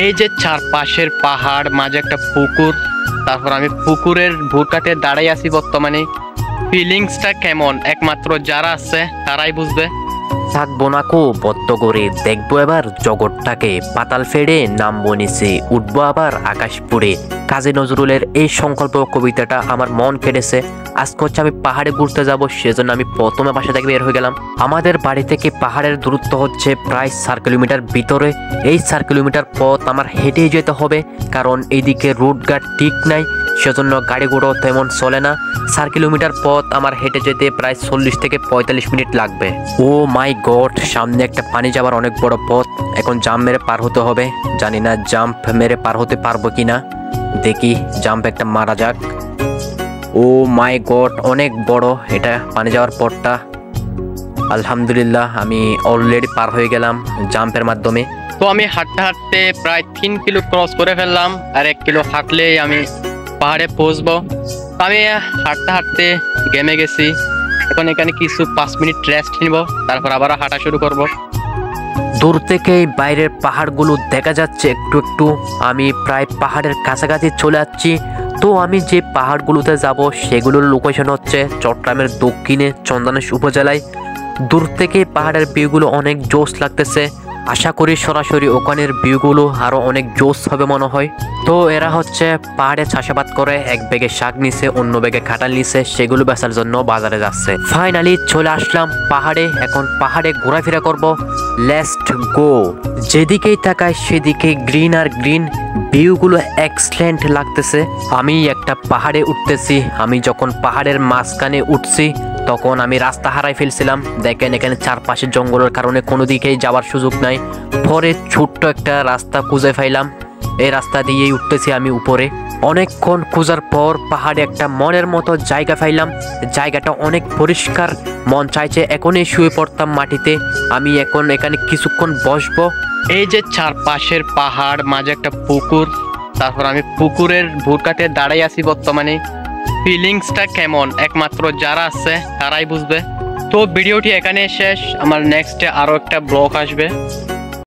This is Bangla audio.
এই যে চারপাশের পাহাড়, মাঝে একটা পুকুর, তারপর আমি পুকুরের ভুরকাতে দাঁড়াই আছি বর্তমানে। ফিলিংসটা কেমন একমাত্র যারা আছে তারাই বুঝবে। থাকবো না কো বদ্ধ করে, দেখবো এবার জগৎটাকে, পাতাল ফেড়ে নামবো নিচে, উঠবো আবার আকাশ পুড়ে। কাজী নজরুলের এই সংকল্প কবিতাটা আমার মন কেড়েছে। আজকে হচ্ছে আমি পাহাড়ে ঘুরতে যাব, সেজন্য আমি প্রথমে বাসা থেকে বের হয়ে গেলাম। আমাদের বাড়ি থেকে পাহাড়ের দূরত্ব হচ্ছে প্রায় 4 কিলোমিটার ভিতরে। এই 4 কিলোমিটার পথ আমার হেঁটেই যেতে হবে, কারণ এইদিকে রোডঘাট ঠিক নাই, সেজন্য গাড়ি ঘোড়াও তেমন চলে না। 4 কিলোমিটার পথ আমার হেঁটে যেতে প্রায় 40 থেকে 45 মিনিট লাগবে। ও মাই গড, সামনে একটা পানি যাওয়ার অনেক বড় পথ। এখন জাম্প মেরে পার হতে হবে। জানি না জাম্প মেরে পার হতে পারবো কিনা, দেখি জাম্প একটা মারা যাক। ও মাই গড, অনেক বড় এটা পানি যাওয়ার পথটা। আলহামদুলিল্লাহ, আমি অলরেডি পার হয়ে গেলাম জাম্পের মাধ্যমে। তো আমি হাঁটতে হাঁটতে প্রায় 3 কিলো ক্রস করে ফেললাম, আর 1 কিলো হাঁটলেই আমি পাহাড়ে পৌঁছবো। আমি হাঁটতে হাঁটতে ঘেমে গেছি। এখন এখানে কিছু 5 মিনিট রেস্ট নিব, তারপর আবার হাঁটা শুরু করব। দূর থেকেই বাইরের পাহাড়গুলো দেখা যাচ্ছে একটু একটু। আমি প্রায় পাহাড়ের কাছাকাছি চলে যাচ্ছি। তো আমি যে পাহাড়গুলোতে যাব সেগুলোর লোকেশন হচ্ছে চট্টগ্রামের দক্ষিণে চন্দনেশ উপজেলায়। দূর থেকে পাহাড়ের ভিউগুলো অনেক জোশ লাগতেছে। আশা করি সরাসরি ওখানের ভিউগুলো আরও অনেক জোশ হবে মনে হয়। তো এরা হচ্ছে পাহাড়ে চাষাবাদ করে, এক ব্যাগে শাক নিছে, অন্য ব্যাগে কাঁঠাল নিছে, সেগুলো বেচার জন্য বাজারে যাচ্ছে। ফাইনালি চলে আসলাম পাহাড়ে। এখন পাহাড়ে ঘোরাফেরা করব। Let's go. যেদিকেই তাকায় সেদিকে গ্রিন আর গ্রিন, ভিউগুলো এক্সেলেন্ট লাগতেছে। আমি একটা পাহাড়ে উঠতেছি। আমি যখন পাহাড়ের মাঝখানে উঠছি তখন আমি রাস্তা হারাই ফেলছিলাম। দেখেন এখানে চারপাশে জঙ্গলের কারণে কোনো দিকেই যাওয়ার সুযোগ নাই। পরে ছোট্ট একটা রাস্তা খুঁজে পাইলাম, এই রাস্তা দিয়েই উঠতেছি আমি উপরে। অনেকক্ষণ খোঁজার পর পাহাড়ে একটা মনের মতো জায়গা পাইলাম। জায়গাটা অনেক পরিষ্কার, মন চাইছে এখনই শুয়ে পড়তাম মাটিতে। আমি এখন এখানে কিছুক্ষণ বসবো। এই যে চারপাশের পাহাড়, মাঝে একটা পুকুর, তারপর আমি পুকুরের ভুরকাতে দাঁড়াই আছি বর্তমানে। ফিলিংসটা কেমন একমাত্র যারা আছে তারাই বুঝবে। তো ভিডিওটি এখানে শেষ। আমার নেক্সটে আরও একটা ব্লগ আসবে।